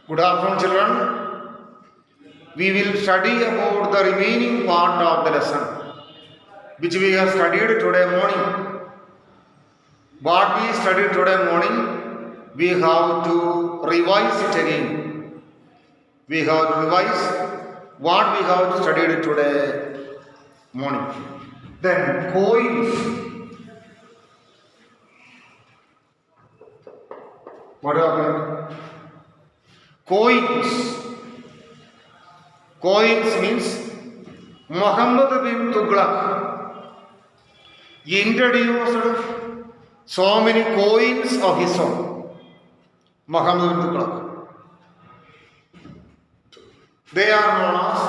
Good afternoon, children. We will study about the remaining part of the lesson which we have studied today morning. What we studied today morning, we have to revise it again. We have to revise what we have studied today morning. Then coins. What happened? Coins. Coins means Muhammad bin Tughlaq introduced so many coins of his own. Muhammad bin Tughlaq. They are known as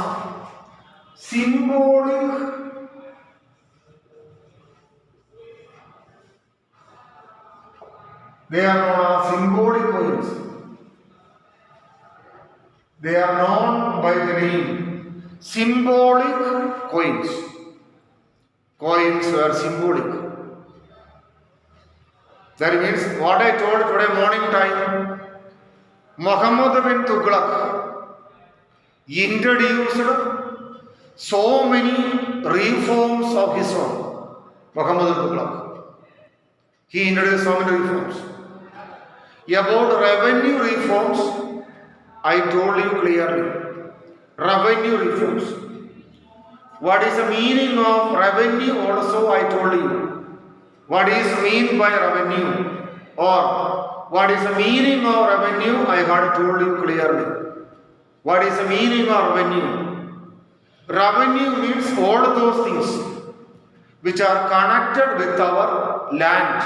symbolic coins. They are known by the name symbolic coins. Coins were symbolic. That means what I told today morning time, Muhammad bin Tughlaq introduced so many reforms of his own. Muhammad bin Tughlaq. He introduced so many reforms. About revenue reforms, I told you clearly. Revenue reforms. What is the meaning of revenue also I told you. What is mean by revenue? Or what is the meaning of revenue I had told you clearly. What is the meaning of revenue? Revenue means all those things which are connected with our land.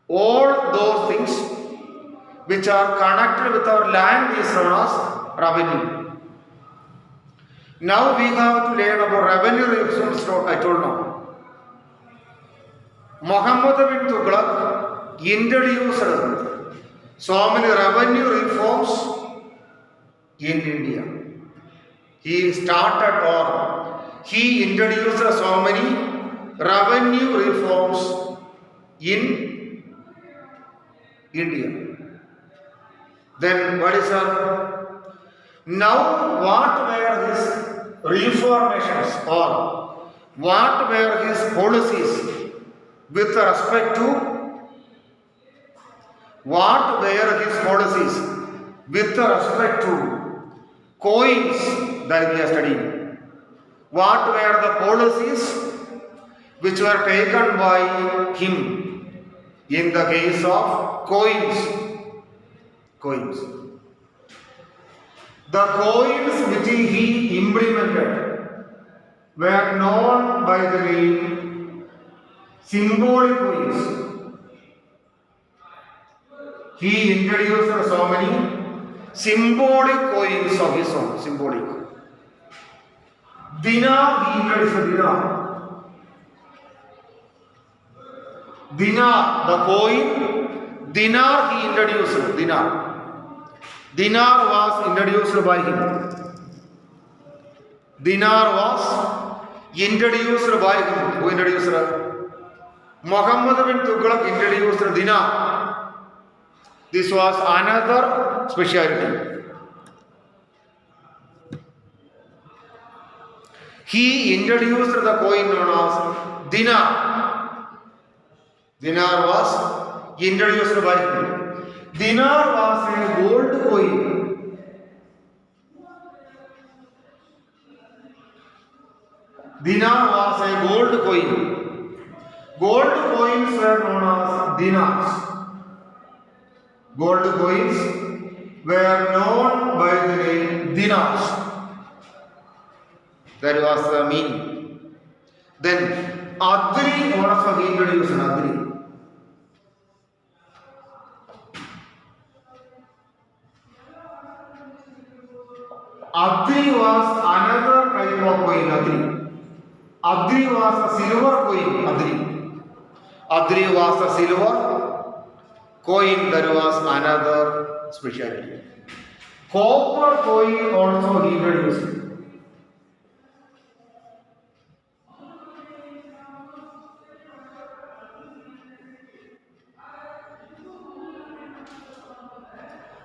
All those things which are connected with our land is known as revenue. Now we have to learn about revenue reforms. I told now. Muhammad bin Tughlaq introduced so many revenue reforms in India. He introduced so many revenue reforms in India. Then what is that? Now what were his reformations or what were his policies with respect to coins that we are studying? What were the policies which were taken by him in the case of coins? The coins which he implemented were known by the name symbolic coins. He introduced so many symbolic coins of his own. Symbolic. Dinar, he introduced dinar. Dinar, the coin. Dinar, he introduced dinar. Dinar was introduced by him. Dinar was introduced by him. Who introduced it? Muhammad bin Tughlaq introduced dinar. This was another specialty. He introduced the coin known as dinar. Dinar was introduced by him. Dinar was a gold coin. Dinar was a gold coin. Gold coins were known as dinars. Gold coins were known by the name dinars. That was the meaning. Then Adri also introduced Adri. Adri was another type of coin. Adri was a silver coin. Adri was a silver coin. There was another specialty. Copper coin also he introduced.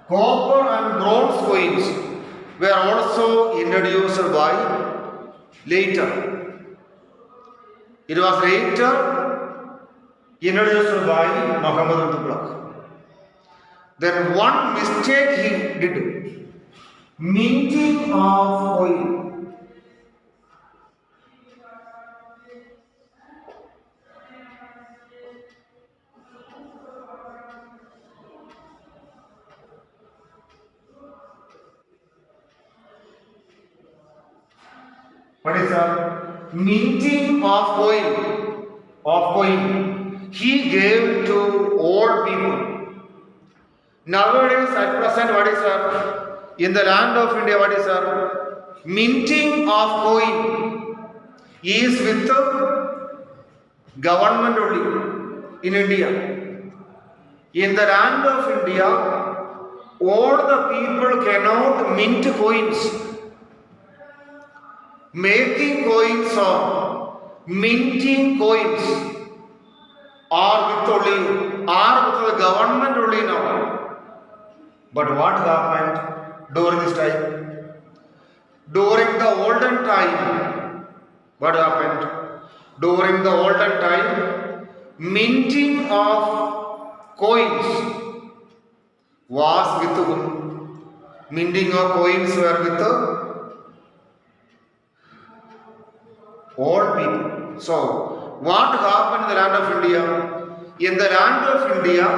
Copper and bronze coins were also introduced by later. It was later introduced by Muhammad Tughlaq. Then one mistake he did, minting of coin. What is that? Minting of coin. He gave to all people. Nowadays, at present, what is that? In the land of India, what is that? Minting of coin is with the government only in India. In the land of India, all the people cannot mint coins. Making coins or minting coins are with the government only now. But what happened during this time? During the olden time, what happened? During the olden time, minting of coins was with whom? Minting of coins were with the all people. So, what happened in the land of India? In the land of India,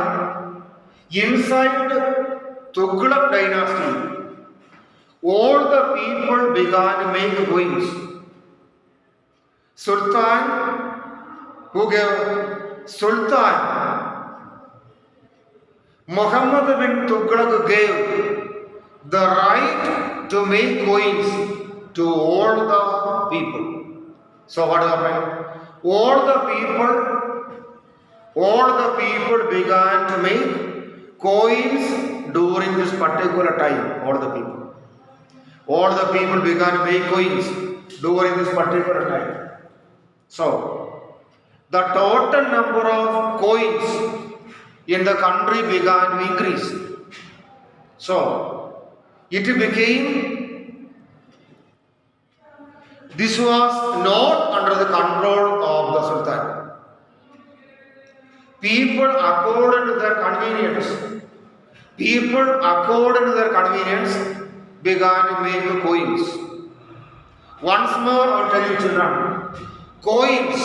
inside Tughlaq dynasty, all the people began to make coins. Sultan, who gave? Sultan Muhammad bin Tughlaq gave the right to make coins to all the people. So what happened? All the people began to make coins during this particular time. All the people began to make coins during this particular time. So the total number of coins in the country began to increase. So it became, this was not under the control of the Sultan. People according to their convenience began to make coins. Once more I will tell you children, coins.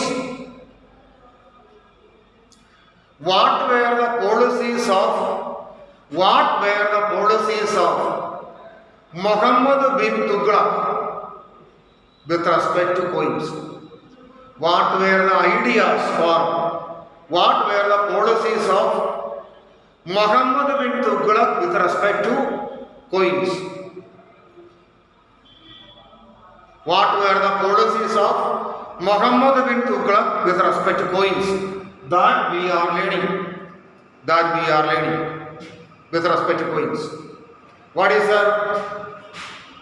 What were the policies of Muhammad bin Tughlaq with respect to coins? What were the ideas or what were the policies of Muhammad bin Tughlaq with respect to coins? What were the policies of Muhammad bin Tughlaq with respect to coins? That we are learning with respect to coins. What is that?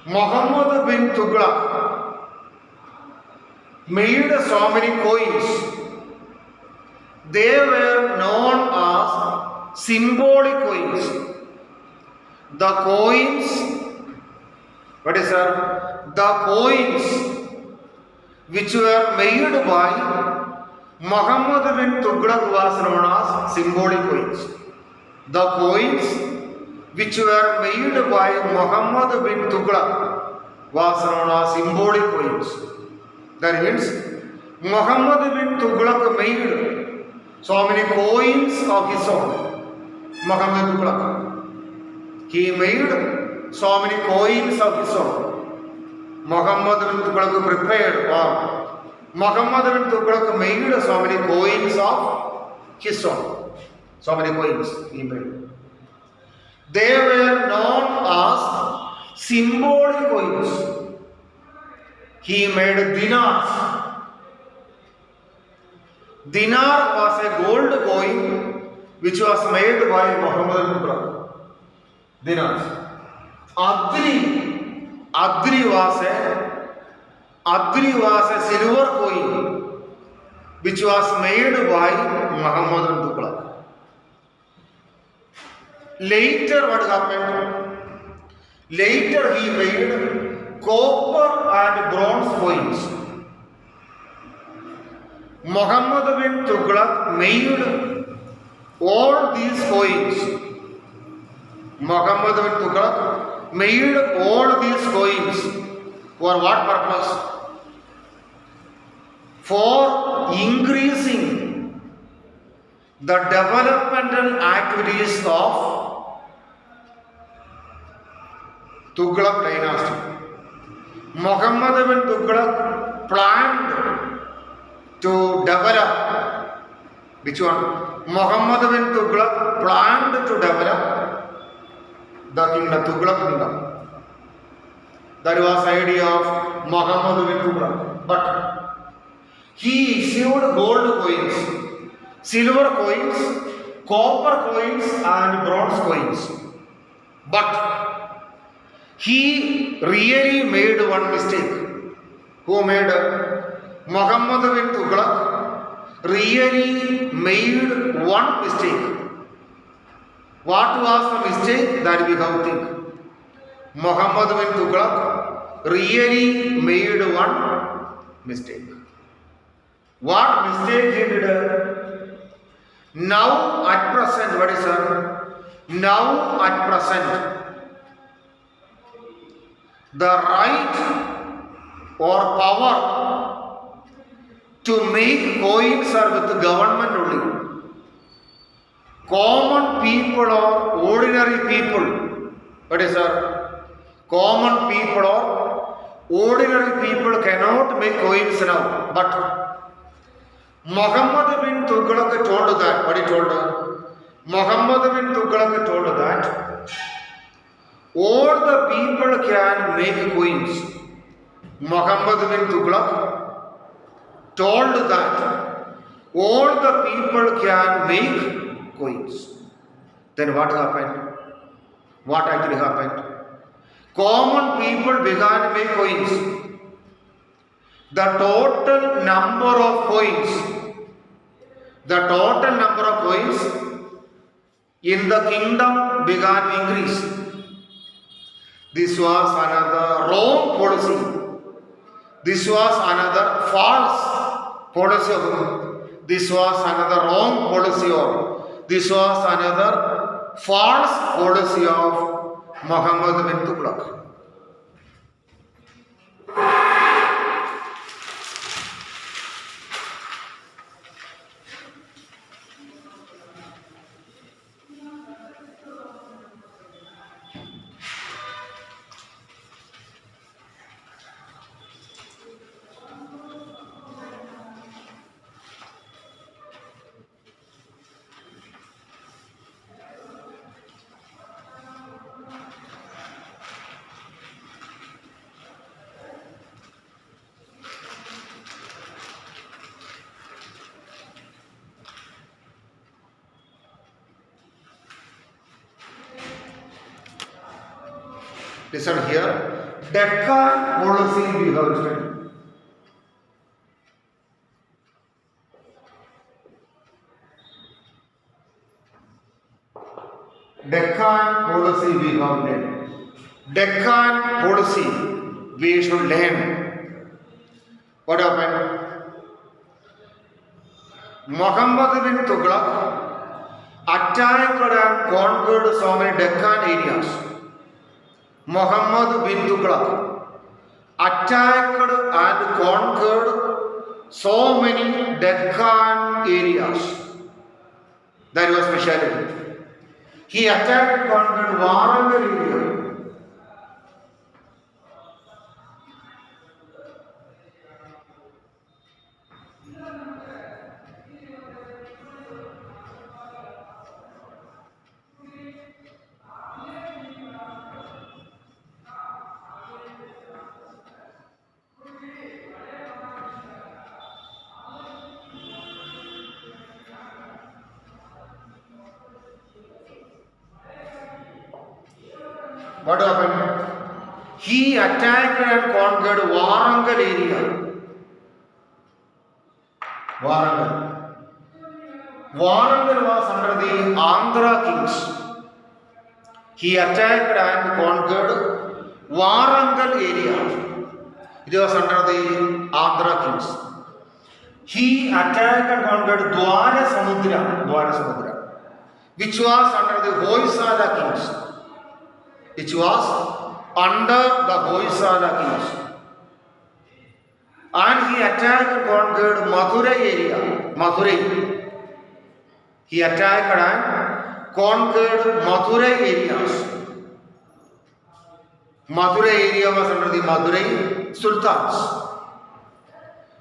Muhammad bin Tughlaq made so many coins. They were known as symbolic coins. The coins, what is that? The coins which were made by Muhammad bin Tughlaq was known as symbolic coins. The coins which were made by Muhammad bin Tughlaq was known as symbolic coins. That means Muhammad bin Tughlaq made so many coins of his own. Muhammad Tughlaq, he made so many coins of his own. Muhammad bin Tughlaq prepared, or Muhammad bin Tughlaq made so many coins of his own. So many coins he made. They were known as symbolic coins. He made dinars. Dinar was a gold coin which was made by Muhammad bin Tughlaq. Dinars. Adri was a silver coin which was made by Muhammad bin Tughlaq. Later what happened? Later he made copper and bronze coins. Muhammad bin Tughlaq made all these coins. Muhammad bin Tughlaq made all these coins for what purpose? For increasing the developmental activities of Tughlaq dynasty. Muhammad bin Tughlaq planned to develop, which one? Muhammad bin Tughlaq planned to develop the kingdom, Tughlaq kingdom. That was the idea of Muhammad bin Tughlaq. But he issued gold coins, silver coins, copper coins and bronze coins. But he really made one mistake. Who made? Muhammad bin Tughlaq really made one mistake. What was the mistake? That we have to think. Muhammad bin Tughlaq really made one mistake. What mistake he did? Now at present, what is that? Now at present, the right or power to make coins are with the government only. Common people or ordinary people, what is that? Common people or ordinary people cannot make coins now. But Muhammad bin Tughlaq told that. What he told? Muhammad bin Tughlaq told that all the people can make coins. Muhammad bin Tughlaq told that all the people can make coins. Then what happened? What actually happened? Common people began to make coins. The total number of coins in the kingdom began to increase. This was another wrong policy. This was another false policy of this was another wrong policy of this was another false policy of Muhammad bin Tughlaq. Listen here. Deccan policy we have studied. Deccan policy we have learned. Deccan policy we should learn. What happened? Muhammad bin Tughlaq attacked and conquered so many Deccan areas. Muhammad bin Tughlaq attacked and conquered so many Deccan areas. That was speciality. He attacked and conquered Warangal area. What happened? He attacked and conquered Warangal area. Warangal was under the Andhra kings. He attacked and conquered Warangal area. It was under the Andhra kings. He attacked and conquered Dwara Samudra, which was under the Hoysala kings. Which was under the Hoysala kings. And he attacked and conquered Madurai area. He attacked and conquered Madurai areas. Madurai area was under the Madurai Sultans.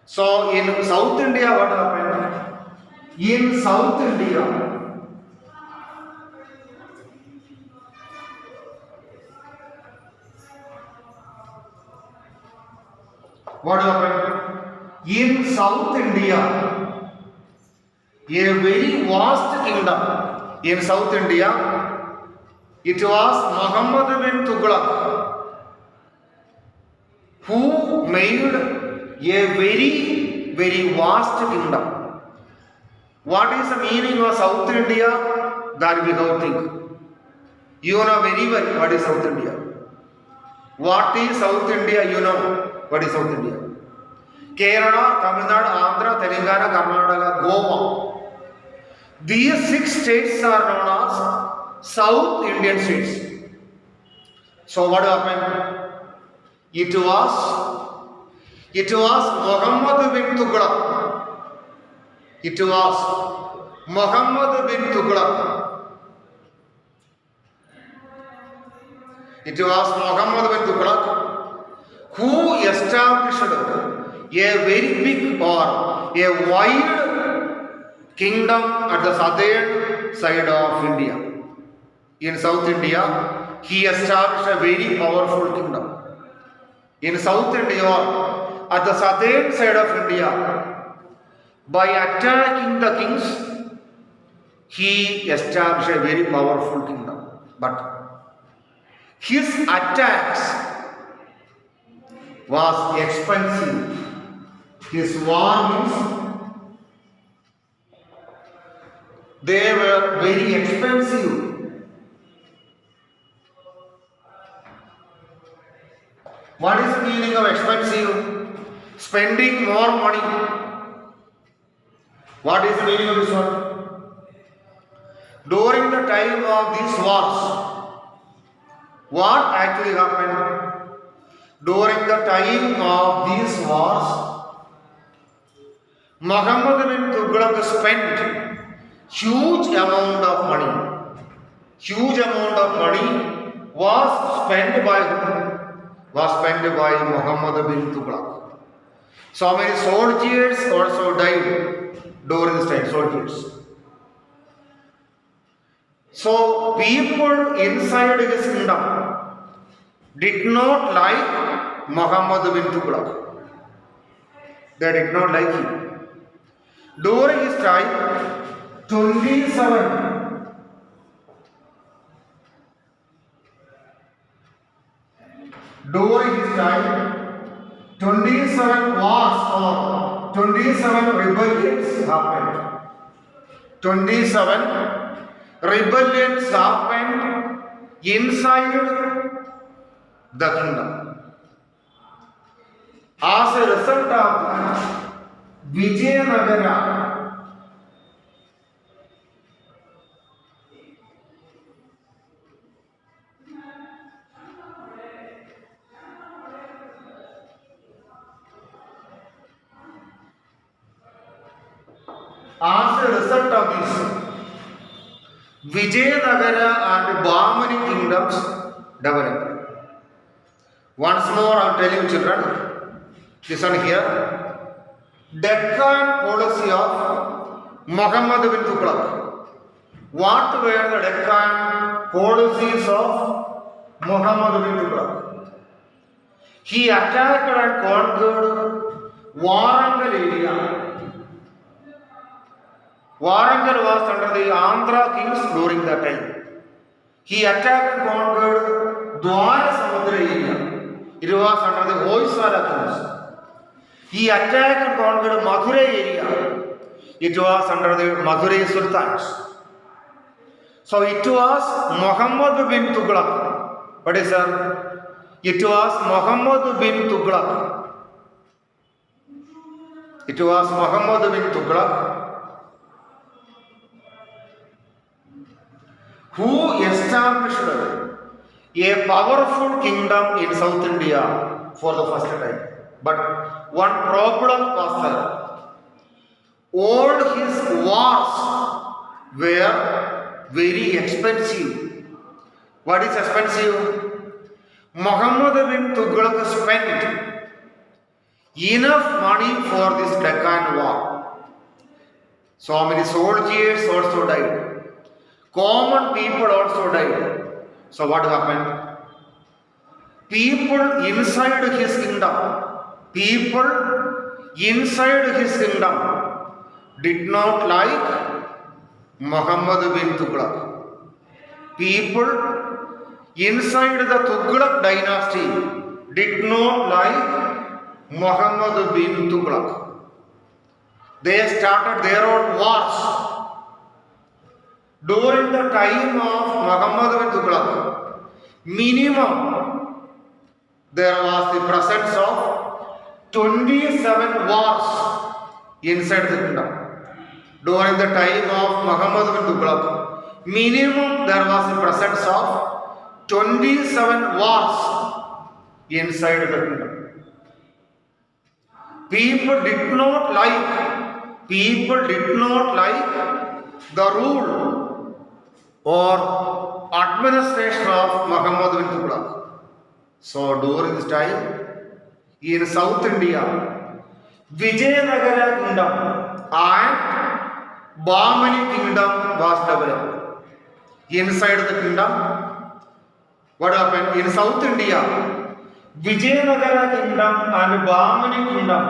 So in South India, what happened? In South India, what happened? In South India, a very vast kingdom. In South India, it was Muhammad bin Tughlaq who made a very, very vast kingdom. What is the meaning of South India? That we have to think. You know very well what is South India. What is South India? You know what is South India. Kerala, Tamil Nadu, Andhra, Telangana, Karnataka, Goa. These 6 states are known as South Indian states. So what happened? It was Muhammad bin Tughlaq. It was Muhammad bin Tughlaq. It was Muhammad bin Tughlaq who established a very big or a wide kingdom at the southern side of India. In South India, he established a very powerful kingdom. In South India, at the southern side of India, by attacking the kings, he established a very powerful kingdom. But his attacks was expensive. His war means they were very expensive. What is the meaning of expensive? Spending more money. What is the meaning of this one? During the time of these wars, what actually happened? During the time of these wars, Muhammad bin Tughlaq spent huge amount of money. Huge amount of money was spent by Muhammad bin Tughlaq. So many soldiers also died during this time. Soldiers. So people inside his kingdom did not like Muhammad bin Tughlaq. They did not like him. During his time, 27 wars or 27 rebellions happened. 27 rebellions happened inside the kingdom. As a result of that, Vijayanagara and Bahmani kingdoms developed. Once more I am telling you children, listen here. Deccan policy of Muhammad bin Tughlaq. What were the Deccan policies of Muhammad bin Tughlaq? He attacked and conquered Warangal area. Warangal was under the Andhra kings during that time. He attacked and conquered Dwara Samudra area. It was under the Hoysala kings. He attacked and conquered Madurai area. It was under the Madurai Sultans. So it was Muhammad bin Tughlaq. What is that? It was Muhammad bin Tughlaq. It was Muhammad bin Tughlaq who established a powerful kingdom in South India for the first time. But one problem was there. All his wars were very expensive. What is expensive? Muhammad bin Tughlaq spent enough money for this Deccan War. So many soldiers also died. Common people also died. So what happened? People inside his kingdom did not like Muhammad bin Tughlaq. People inside the Tughlaq dynasty did not like Muhammad bin Tughlaq. They started their own wars. During the time of Muhammad bin Tughlaq, minimum there was the presence of 27 wars inside the kingdom. During the time of Muhammad bin Tughlaq, minimum there was the presence of 27 wars inside the kingdom. People did not like the rule or administration of Muhammad bin Tughlaq. So during this time in South India, Vijayanagara kingdom and Bahmani kingdom was developed. Inside the kingdom, what happened? In South India, Vijayanagara kingdom and Bahmani kingdom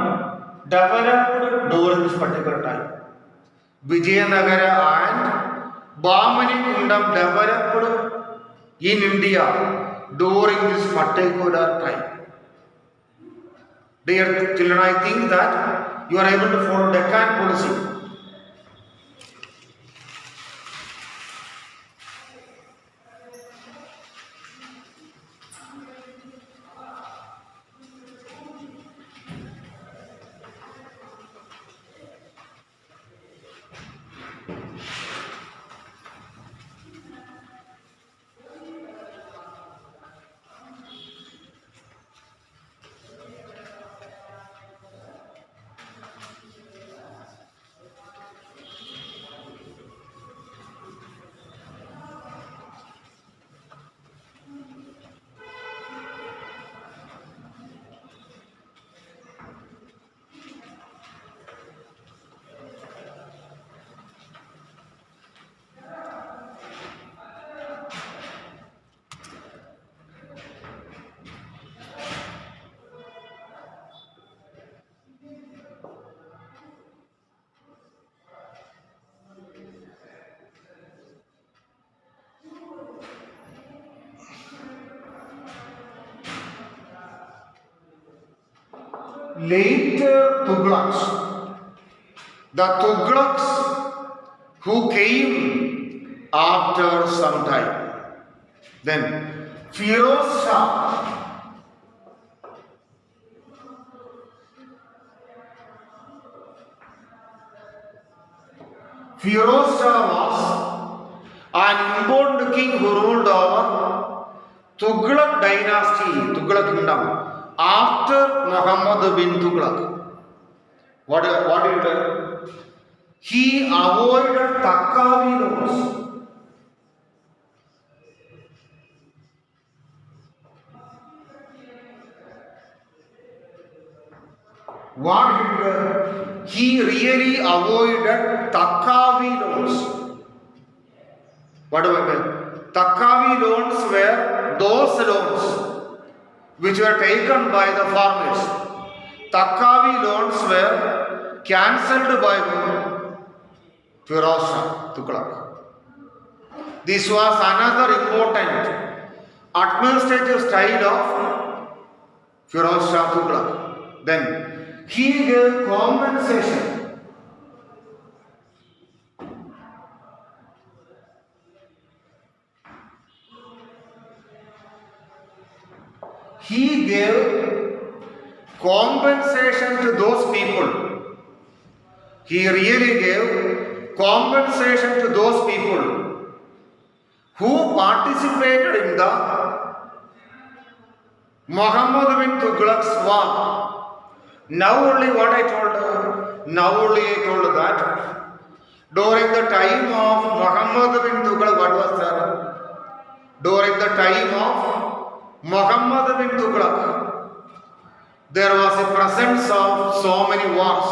developed during this particular time. Vijayanagara and Bahmani kingdom developed in India during this particular time. Dear children, I think that you are able to follow Deccan policy. Later Tughlaqs, the Tughlaqs who came after some time, then Firoz Shah, was an important king who ruled over Tughlaq dynasty, Tughlaq kingdom, after Muhammad bin Tughlaq. What did he do? He avoided Takkavi laws. What did he do? He really avoided Takkavi loans. What do I mean? Takkavi loans were those loans which were taken by the farmers. Takkavi loans were cancelled by Firoz Shah Tughlaq. This was another important administrative style of Firoz Shah Tughlaq. Then he gave compensation. he gave compensation to those people. He really gave compensation to those people who participated in the Muhammad bin Tughlaq's war. Now only what I told her, now only I told that during the time of Muhammad bin Tughlaq, what was there? During the time of Muhammad bin Tughlaq, there was a presence of so many wars.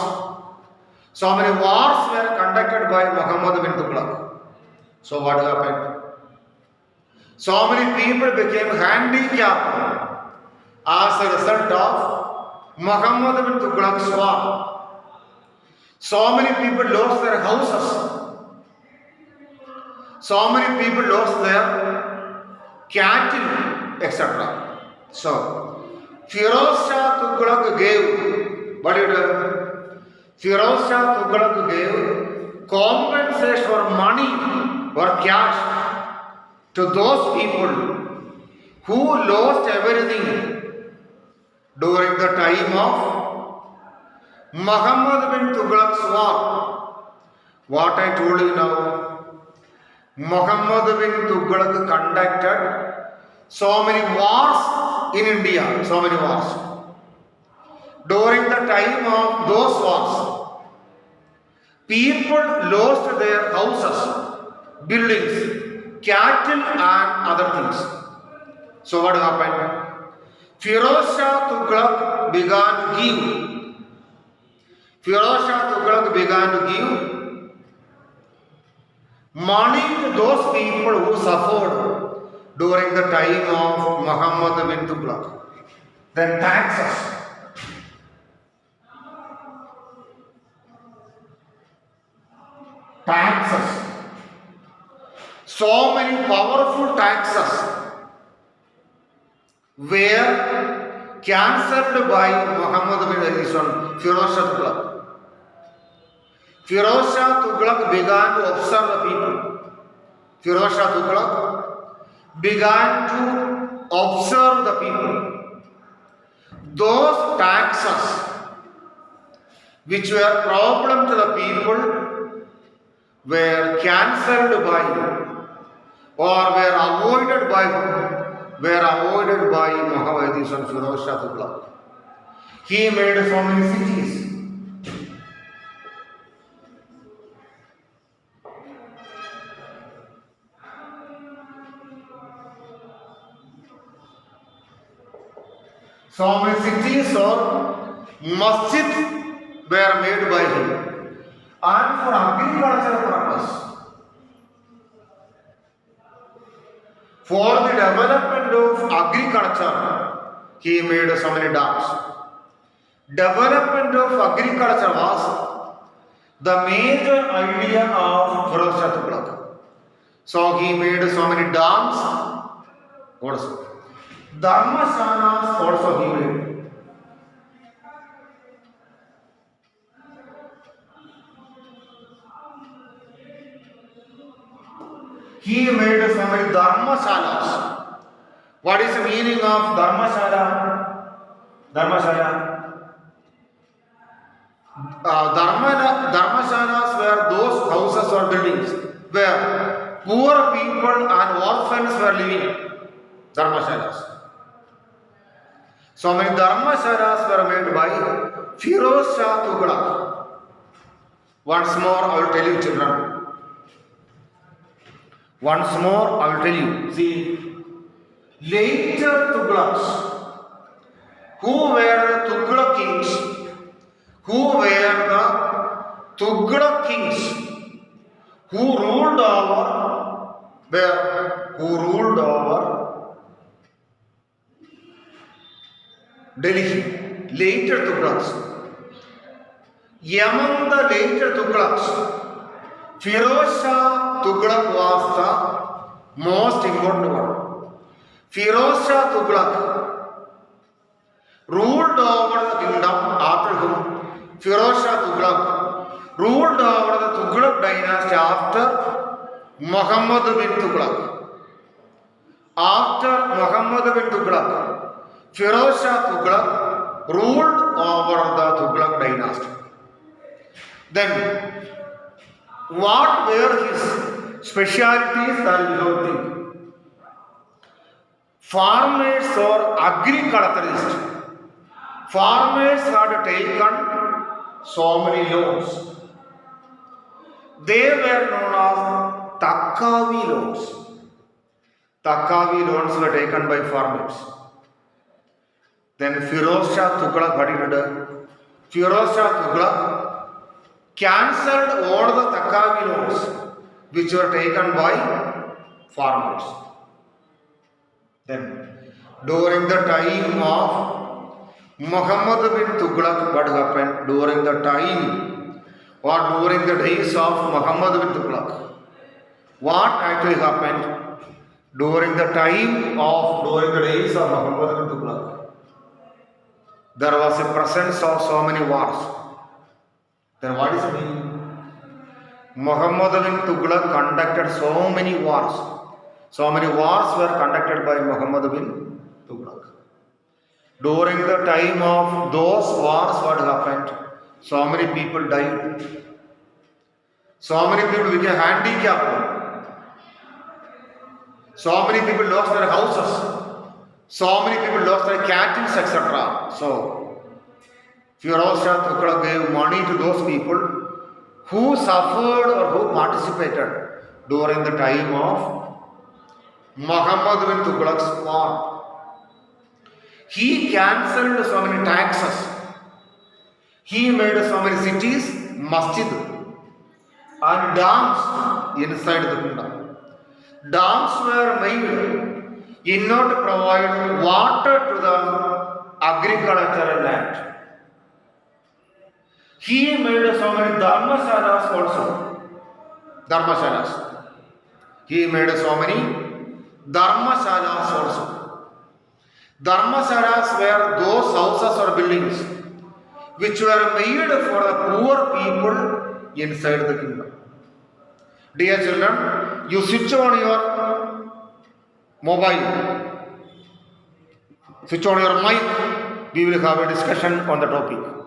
So many wars were conducted by Muhammad bin Tughlaq. So what happened? So many people became handicapped as a result of Muhammad bin Tughlaq's war. So many people lost their houses. So many people lost their cattle, etc. So, Firoz Shah Tughlaq gave, what did Firoz Shah Tughlaq gave compensation for money or cash to those people who lost everything during the time of Muhammad bin Tughlaq's war. What I told you now, Muhammad bin Tughlaq conducted so many wars in India, so many wars. During the time of those wars, people lost their houses, buildings, cattle and other things. So what happened? Firoz Shah Tughlaq began to give. Firoz Shah Tughlaq began to give money to those people who suffered during the time of Muhammad bin Tughlaq. Then taxes. Taxes. So many powerful taxes were cancelled by Muhammad bin Firoz Shah Tughlaq. Firoz Shah Tughlaq began to observe the people. Firoz Shah Tughlaq began to observe the people. Those taxes which were problem to the people were cancelled by or were avoided by Muhammad Firoz Shah Tughlaq. He made so many cities. So many cities or masjids were made by him and for agricultural purpose. For the development of agriculture, he made so many dams. Development of agriculture was the major idea of Firoz Shah Tughlaq. So he made so many dams also. Dharmashalas also he made. He made so many dharmashalas. What is the meaning of dharmashala? Dharmashalas were those houses or buildings where poor people and orphans were living. Dharmashalas. So many dharmashalas were made by Firoz Shah Tughlaq. Once more I will tell you, children. Once more I will tell you. See, later Tughlaqs, who were the Tughlaq kings, who ruled over Delhi, later Tughlaqs. Among the later Tughlaqs, Firoz Shah Tughlaq was the most important one. Firoz Shah Tughlaq ruled over the kingdom after whom Firoz Shah Tughlaq ruled over the Tughlaq dynasty after Muhammad bin Tughlaq. After Muhammad bin Tughlaq, Firoz Shah Tughlaq ruled over the Tughlaq dynasty. Then, what were his specialities that we have to think? Farmers or agriculturists. Farmers had taken so many loans. They were known as Takkavi loans. Takkavi loans were taken by farmers. Then Firoz Shah Tughlaq, what he did? Firoz Shah Tughlaq cancelled all the Takkavi loans which were taken by farmers. Then, during the time of Muhammad bin Tughlaq, what happened? During the time or during the days of Muhammad bin Tughlaq, what actually happened? During the days of Muhammad bin Tughlaq, there was a presence of so many wars. Then what is the meaning? Muhammad bin Tughlaq conducted so many wars. So many wars were conducted by Muhammad bin Tughlaq. During the time of those wars, what happened? So many people died. So many people became handicapped. So many people lost their houses. So many people lost their cattle, etc. So, Firoz Shah Tughlaq gave money to those people who suffered or who participated during the time of Muhammad bin Tughlaq's war. He cancelled so many taxes. He made so many cities, masjid, and dams inside the kingdom. Dams were made in order to provide water to the agricultural land. He made so many dharmashalas also. Dharmashalas. He made so many dharmashalas also. Dharmashalas were those houses or buildings which were made for the poor people inside the kingdom. Dear children, you switch on your mobile, switch on your mic, we will have a discussion on the topic.